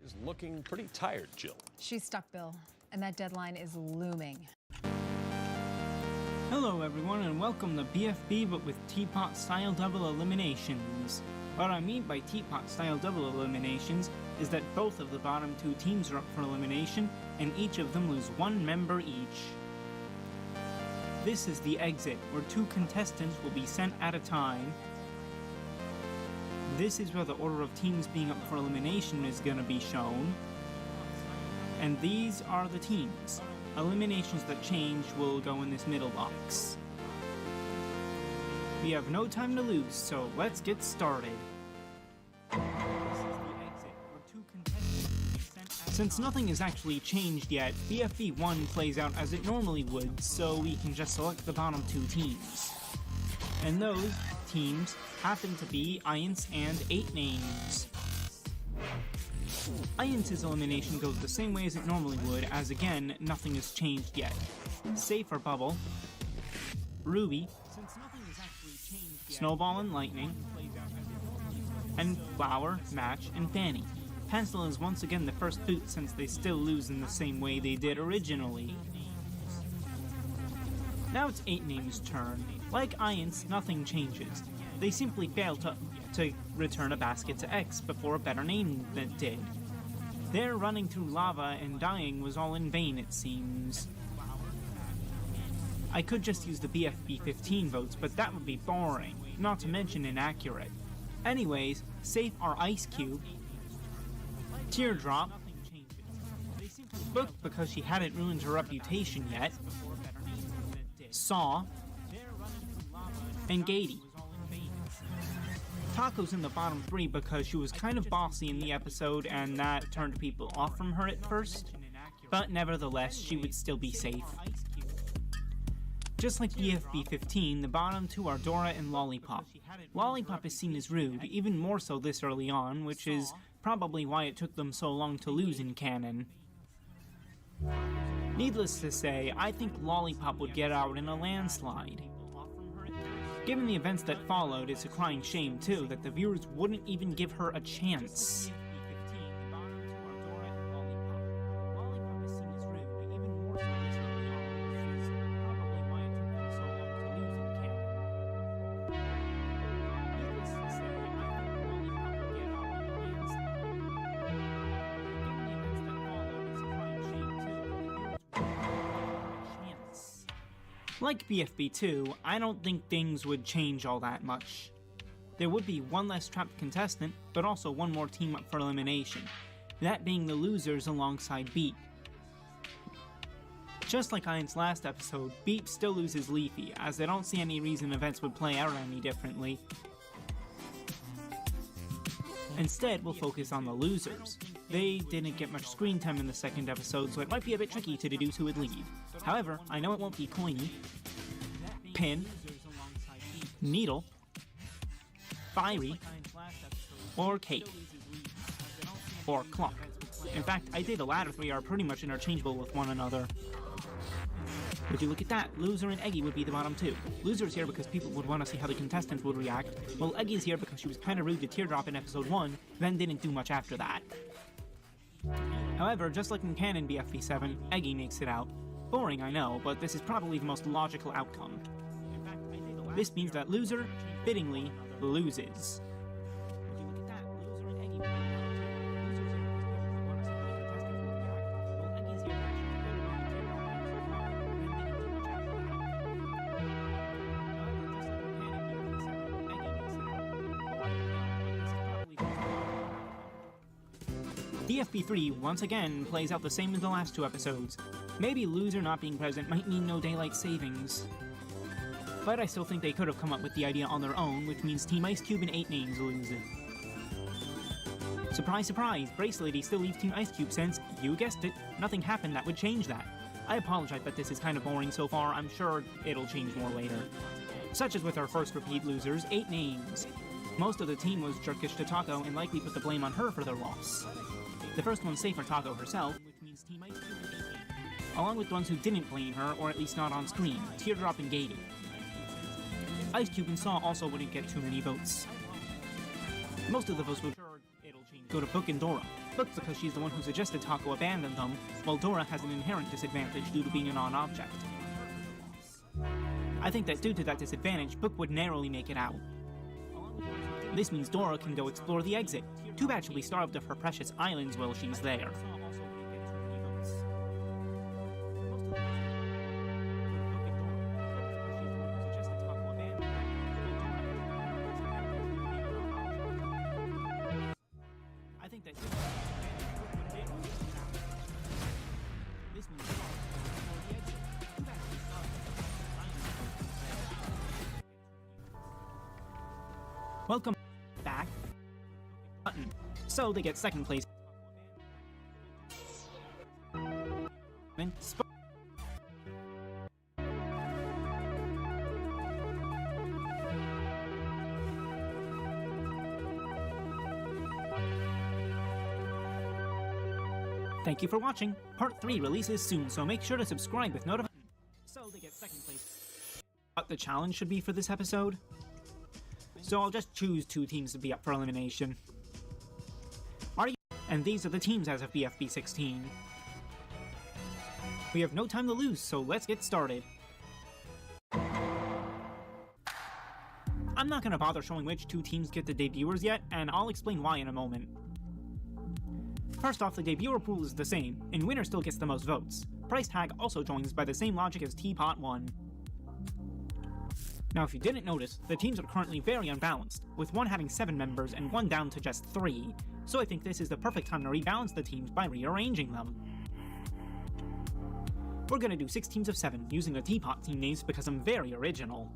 Is looking pretty tired, Jill. She's stuck, Bill, and that deadline is looming. Hello everyone and welcome to BFB but with Teapot style double eliminations. What I mean by Teapot style double eliminations is that both of the bottom two teams are up for elimination and each of them lose one member each. This is the exit, where two contestants will be sent at a time. This is where the order of teams being up for elimination is going to be shown. And these are the teams. Eliminations that change will go in this middle box. We have no time to lose, so let's get started. This is the exit, where two contestants will be sent at a time. Since nothing has actually changed yet, BFB 1 plays out as it normally would, so we can just select the bottom two teams. And those teams happen to be Iance and 8 Names. Iance's elimination goes the same way as it normally would, as again, nothing has changed yet. Safe or Bubble, Ruby, Snowball and Lightning, and Flower, Match, and Fanny. Pencil is once again the first boot since they still lose in the same way they did originally. Now it's 8 Names' turn. Like Iance, nothing changes. They simply fail to return a basket to X before a better name that did. Their running through lava and dying was all in vain, it seems. I could just use the BFB 15 votes, but that would be boring, not to mention inaccurate. Anyways, safe are Ice Cube, Teardrop, booked because she hadn't ruined her reputation yet, Saw, and Gady. Taco's in the bottom 3 because she was kind of bossy in the episode and that turned people off from her at first, but nevertheless she would still be safe. Just like BFB 15, the bottom two are Dora and Lollipop. Lollipop is seen as rude, even more so this early on, which is probably why it took them so long to lose in canon. Needless to say, I think Lollipop would get out in a landslide. Given the events that followed, it's a crying shame too that the viewers wouldn't even give her a chance. Like BFB 2, I don't think things would change all that much. There would be one less trapped contestant, but also one more team up for elimination, that being the losers alongside Beep. Just like Iance's last episode, Beep still loses Leafy, as I don't see any reason events would play out any differently. Instead, we'll focus on the losers. They didn't get much screen time in the second episode, so it might be a bit tricky to deduce who would leave. However, I know it won't be Coiny, Pin, Needle, Fiery, or Kate, or Clock. In fact, I'd say the latter three are pretty much interchangeable with one another. Would you look at that? Loser and Eggy would be the bottom two. Loser's here because people would want to see how the contestants would react, while Eggy's here because she was kinda rude to Teardrop in episode 1, then didn't do much after that. However, just like in canon BFB 7, Eggy makes it out. Boring, I know, but this is probably the most logical outcome. This means that Loser, fittingly, loses. BFB 3 once again plays out the same as the last two episodes. Maybe Loser not being present might mean no daylight savings. But I still think they could have come up with the idea on their own, which means Team Ice Cube and 8 Names lose it. Surprise, surprise, Bracelady still leaves Team Ice Cube since, you guessed it, nothing happened that would change that. I apologize that this is kind of boring so far, I'm sure it'll change more later. Such as with our first repeat losers, 8 Names. Most of the team was jerkish to Taco and likely put the blame on her for their loss. The first one's safe for Taco herself, which means Team Ice Cube and 8 Names. Along with the ones who didn't blame her, or at least not on screen, Teardrop and Gady. Ice Cube and Saw also wouldn't get too many votes. Most of the votes would go to Book and Dora. Book because she's the one who suggested Taco abandon them, while Dora has an inherent disadvantage due to being a non-object. I think that due to that disadvantage, Book would narrowly make it out. This means Dora can go explore the exit. Too bad she'll be starved of her precious islands while she's there. Welcome back. Button. So they get second place. Thank you for watching. Part 3 releases soon, so make sure to subscribe with notifications. So they get second place. What the challenge should be for this episode? So I'll just choose 2 teams to be up for elimination. And these are the teams as of BFB 16. We have no time to lose, so let's get started. I'm not gonna bother showing which 2 teams get the debuters yet, and I'll explain why in a moment. First off, the debuter pool is the same, and winner still gets the most votes. Price tag also joins by the same logic as Teapot 1. Now if you didn't notice, the teams are currently very unbalanced, with one having 7 members and one down to just 3, so I think this is the perfect time to rebalance the teams by rearranging them. We're gonna do 6 teams of 7, using the Teapot team names because I'm very original.